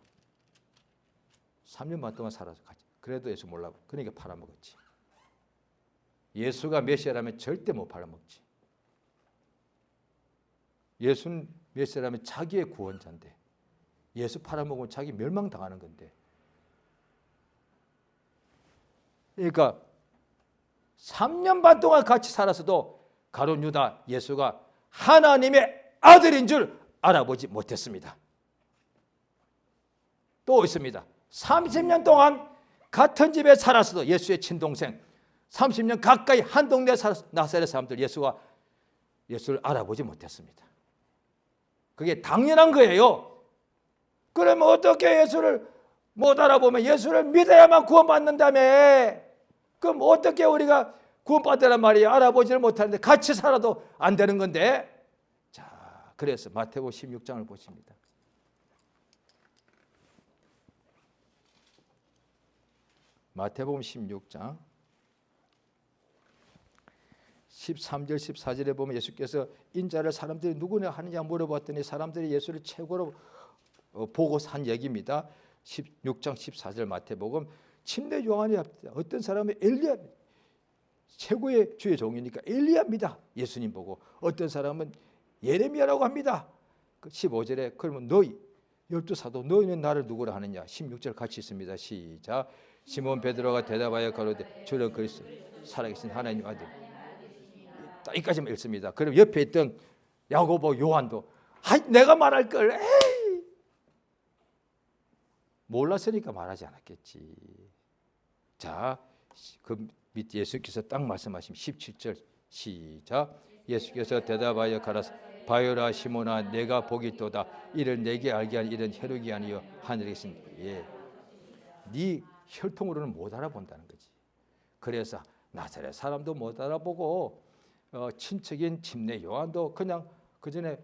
3년 반 동안 살아서 가지. 그래도 예수 몰라고. 그러니까 팔아먹었지. 예수가 메시아라면 절대 못 팔아먹지. 예수는 메시아라면 자기의 구원자인데 예수 팔아먹으면 자기 멸망당하는 건데. 그러니까 3년 반 동안 같이 살았어도 가룟 유다 예수가 하나님의 아들인 줄 알아보지 못했습니다. 또 있습니다. 30년 동안 같은 집에 살았어도 예수의 친동생 30년 가까이 한 동네에 살았 나사렛 사람들 예수를 알아보지 못했습니다. 그게 당연한 거예요. 그러면 어떻게 예수를 못 알아보면 예수를 믿어야만 구원받는다며. 그럼 어떻게 우리가 구원받으란 말이에요. 알아보지를 못하는데 같이 살아도 안 되는 건데. 자, 그래서 마태복음 16장을 보십니다. 마태복음 16장 13절 14절에 보면 예수께서 인자를 사람들이 누구냐 하느냐 물어봤더니 사람들이 예수를 최고로 보고 산 얘기입니다. 16장 14절 마태복음 침례 요한이 어떤 사람이 엘리야 최고의 주의 종이니까 엘리야입니다. 예수님 보고 어떤 사람은 예레미야라고 합니다. 15절에 그러면 너희 12사도 너희는 나를 누구라 하느냐. 16절 같이 있습니다. 시작. 시몬 베드로가 대답하여 가로되 주는 그리스도 살아계신 하나님 아들. 여기까지만 읽습니다. 그럼 옆에 있던 야고보 요한도 내가 말할 걸 에이. 몰랐으니까 말하지 않았겠지. 자, 그 밑에 예수께서 딱 말씀하신 17절 시작. 예수께서 대답하여 가라사 바요라 시몬아 내가 복이 있도다. 이를 내게 알게 한 일은 혈육이 아니요 하늘에 계신 예. 네 혈통으로는 못 알아본다는 거지. 그래서 나사렛 사람도 못 알아보고 친척인 침례 요한도 그냥 그 전에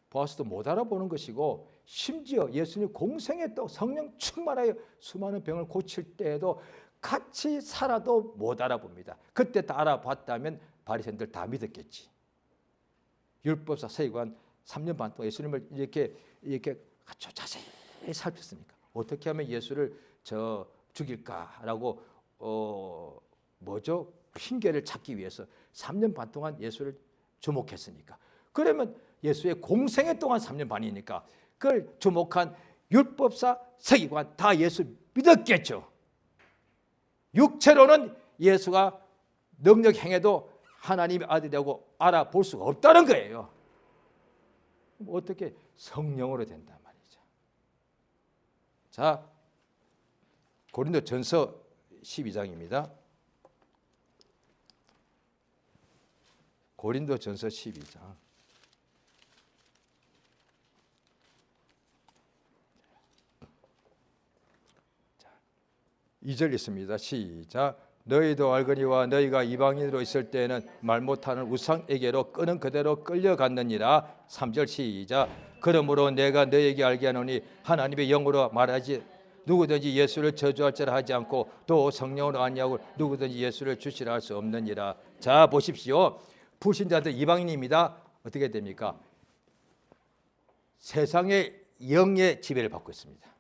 보아서도 못 알아보는 것이고, 심지어 예수님 공생에 또 성령 충만하여 수많은 병을 고칠 때에도 같이 살아도 못 알아봅니다. 그때 다 알아봤다면 바리새인들 다 믿었겠지. 율법사 서기관 3년 반 동안 예수님을 이렇게 아주 자세히 살폈으니까 어떻게 하면 예수를 죽일까라고 핑계를 찾기 위해서 3년 반 동안 예수를 주목했으니까. 그러면 예수의 공생애 동안 3년 반이니까 그걸 주목한 율법사 서기관 다 예수 믿었겠죠. 육체로는 예수가 능력 행해도 하나님의 아들이라고 알아볼 수가 없다는 거예요. 어떻게 성령으로 된단 말이죠. 자, 고린도전서 12장입니다. 고린도전서 12장. 2절 있습니다. 시작. 너희도 알거니와 너희가 이방인으로 있을 때에는 말 못하는 우상에게로 끄는 그대로 끌려갔느니라. 3절 시작. 그러므로 내가 너희에게 알게 하노니 하나님의 영으로 말하지 누구든지 예수를 저주할 자라 하지 않고 또 성령으로 아니하고 누구든지 예수를 주시라 할 수 없느니라. 자 보십시오. 불신자들 이방인입니다. 어떻게 됩니까? 세상의 영의 지배를 받고 있습니다.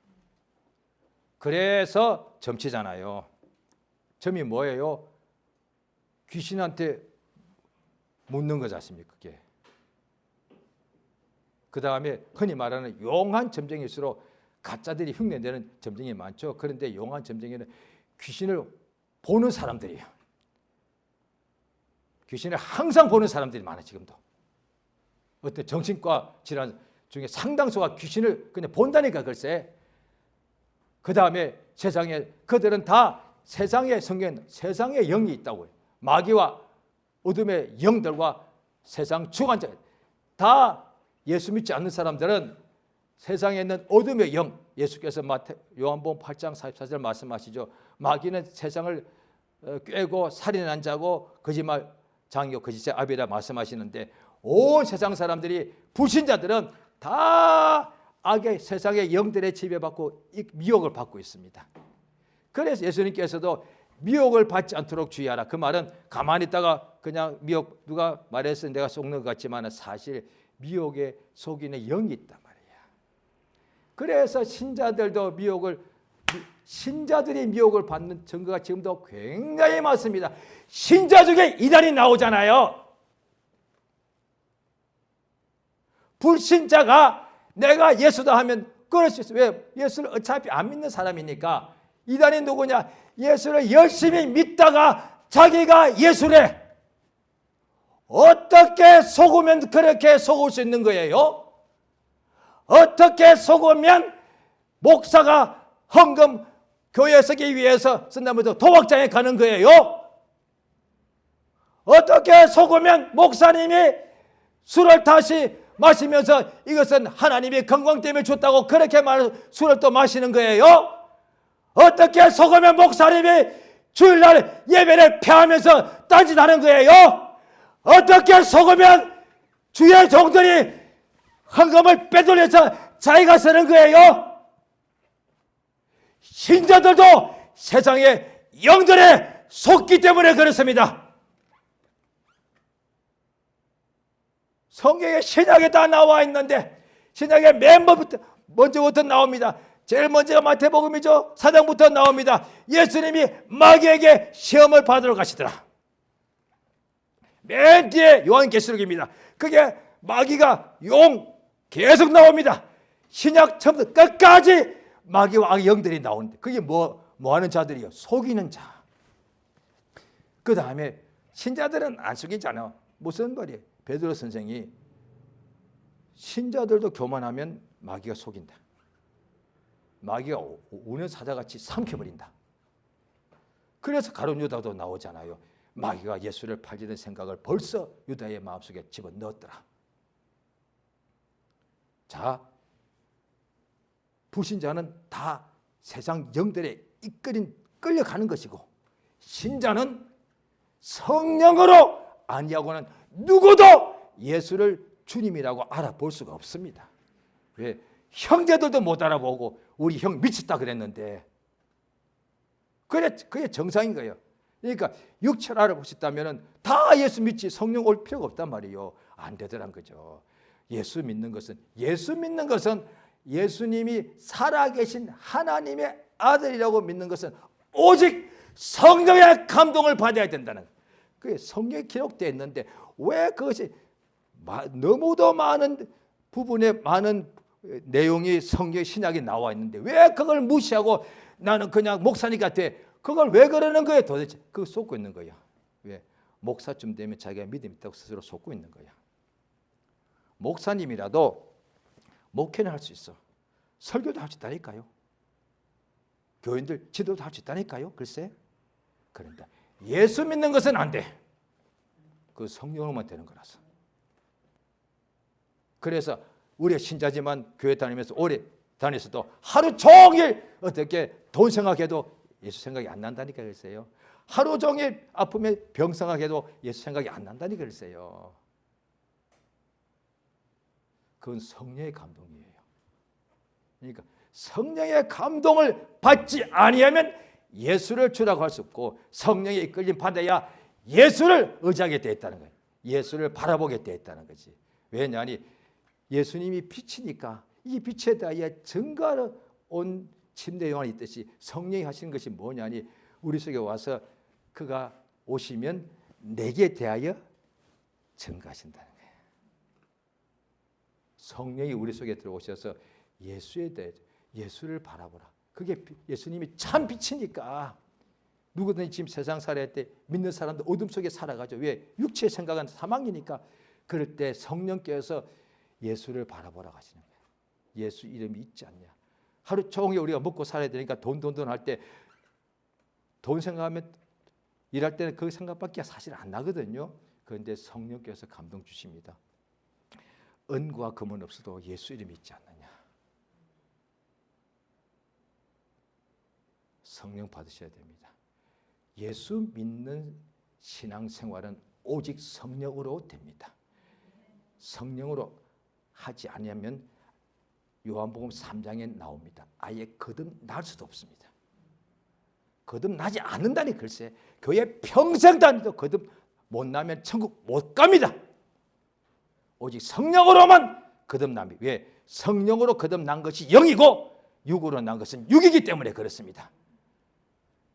그래서 점치잖아요. 점이 뭐예요? 귀신한테 묻는 거지 않습니까? 그게. 그 다음에 흔히 말하는 용한 점쟁일수록 가짜들이 흉내내는 점쟁이 많죠. 그런데 용한 점쟁이는 귀신을 보는 사람들이에요. 귀신을 항상 보는 사람들이 많아요. 지금도. 어떤 정신과 질환 중에 상당수가 귀신을 그냥 본다니까 글쎄. 그 다음에 세상에 그들은 다 세상의 성경 세상의 영이 있다고요. 마귀와 어둠의 영들과 세상 주관자 다 예수 믿지 않는 사람들은 세상에 있는 어둠의 영, 예수께서 요한복음 8장 44절 말씀하시죠. 마귀는 세상을 꿰고 살인한 자고 거짓말 장요 거짓자 아비라 말씀하시는데, 온 세상 사람들이 불신자들은 다 악의 세상의 영들의 지배받고 미혹을 받고 있습니다. 그래서 예수님께서도 미혹을 받지 않도록 주의하라. 그 말은 가만히 있다가 그냥 미혹 누가 말해서 내가 속는 것 같지만 사실 미혹에 속이는 영이 있단 말이야. 그래서 신자들이 미혹을 받는 증거가 지금도 굉장히 많습니다. 신자 중에 이단이 나오잖아요. 불신자가 내가 예수다 하면 그럴 수 있어요. 왜? 예수를 어차피 안 믿는 사람이니까. 이단이 누구냐? 예수를 열심히 믿다가 자기가 예수래. 어떻게 속으면 그렇게 속을 수 있는 거예요? 어떻게 속으면 목사가 헌금 교회 쓰기 위해서 쓴다면서 도박장에 가는 거예요? 어떻게 속으면 목사님이 술을 다시 마시면서 이것은 하나님이 건강 때문에 줬다고 그렇게 술을 또 마시는 거예요? 어떻게 속으면 목사님이 주일날 예배를 폐하면서 딴짓하는 거예요? 어떻게 속으면 주의 종들이 헌금을 빼돌려서 자기가 쓰는 거예요? 신자들도 세상의 영들에 속기 때문에 그렇습니다. 성경에 신약에 다 나와 있는데 신약에 먼저부터 나옵니다. 제일 먼저가 마태복음이죠. 4장부터 나옵니다. 예수님이 마귀에게 시험을 받으러 가시더라. 맨 뒤에 요한계시록입니다. 그게 마귀가 용 계속 나옵니다. 신약 처음부터 끝까지 마귀와 악의 영들이 나오는데 그게 뭐 하는 자들이요? 속이는 자. 그 다음에 신자들은 안 속이잖아. 무슨 말이에요? 베드로 선생이 신자들도 교만하면 마귀가 속인다. 마귀가 우는 사자같이 삼켜버린다. 그래서 가룟 유다도 나오잖아요. 마귀가 예수를 팔리는 생각을 벌써 유다의 마음속에 집어넣었더라. 자, 불신자는 다 세상 영들에 끌려가는 것이고, 신자는 성령으로 아니하고는 누구도 예수를 주님이라고 알아볼 수가 없습니다. 왜? 형제들도 못 알아보고 우리 형 미쳤다 그랬는데, 그게 정상인 거예요. 그러니까 육체를 알아볼 수 있다면 다 예수 믿지 성령 올 필요가 없단 말이에요. 안 되더란 거죠. 예수 믿는 것은 예수님이 살아계신 하나님의 아들이라고 믿는 것은 오직 성령의 감동을 받아야 된다는 거예요. 그게 성경에 기록되어 있는데 왜 그것이 너무도 많은 부분에 많은 내용이 성경 신약에 나와 있는데 왜 그걸 무시하고 나는 그냥 목사니까 돼. 그걸 왜 그러는 거예요? 도대체 그거 속고 있는 거야. 왜? 목사쯤 되면 자기가 믿음 있다고 스스로 속고 있는 거야. 목사님이라도 목회는 할 수 있어. 설교도 할 수 있다니까요. 교인들 지도도 할 수 있다니까요. 글쎄. 그런데 예수 믿는 것은 안 돼. 그 성령으로만 되는 거라서. 그래서 우리가 신자지만 교회 다니면서 오래 다녔어도 하루 종일 어떻게 돈 생각해도 예수 생각이 안 난다니까 그랬어요. 하루 종일 아프면 병 생각해도 예수 생각이 안 난다니까 그랬어요. 그건 성령의 감동이에요. 그러니까 성령의 감동을 받지 아니하면 예수를 주라고 할 수 없고 성령의 이끌림 받아야 예수를 의지하게 되었다는 거예요. 예수를 바라보게 되었다는 거지. 왜냐하니 예수님이 빛이니까 이 빛에 대하여 증거를 온 침대 요한이 있듯이 성령이 하시는 것이 뭐냐니 우리 속에 와서 그가 오시면 내게 대하여 증거하신다는 거예요. 성령이 우리 속에 들어오셔서 예수에 대해 예수를 바라보라. 그게 예수님이 참 빛이니까 누구든지 지금 세상 살아갈 때 믿는 사람도 어둠 속에 살아가죠. 왜? 육체의 생각은 사망이니까. 그럴 때 성령께서 예수를 바라보라고 하시는 거예요. 예수 이름이 있지 않냐. 하루 종일 우리가 먹고 살아야 되니까 돈 할 때 돈 생각하면 일할 때는 그 생각밖에 사실 안 나거든요. 그런데 성령께서 감동 주십니다. 은과 금은 없어도 예수 이름이 있지 않느냐. 성령 받으셔야 됩니다. 예수 믿는 신앙생활은 오직 성령으로 됩니다. 성령으로 하지 않으면 요한복음 3장에 나옵니다. 아예 거듭날 수도 없습니다. 거듭나지 않는다니 글쎄. 교회 평생 다니도 거듭 못 나면 천국 못 갑니다. 오직 성령으로만 거듭납니다. 왜? 성령으로 거듭난 것이 영이고 육으로 난 것은 육이기 때문에 그렇습니다.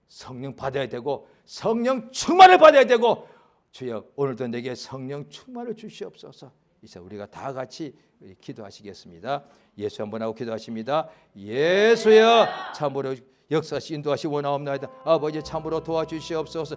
성령 받아야 되고 성령 충만을 받아야 되고 주여 오늘도 내게 성령 충만을 주시옵소서. 이제 우리가 다 같이 기도하시겠습니다. 예수 한번 하고 기도하십니다. 예수여 참으로 역사시 인도하시 원하옵나이다. 아버지 참으로 도와주시옵소서.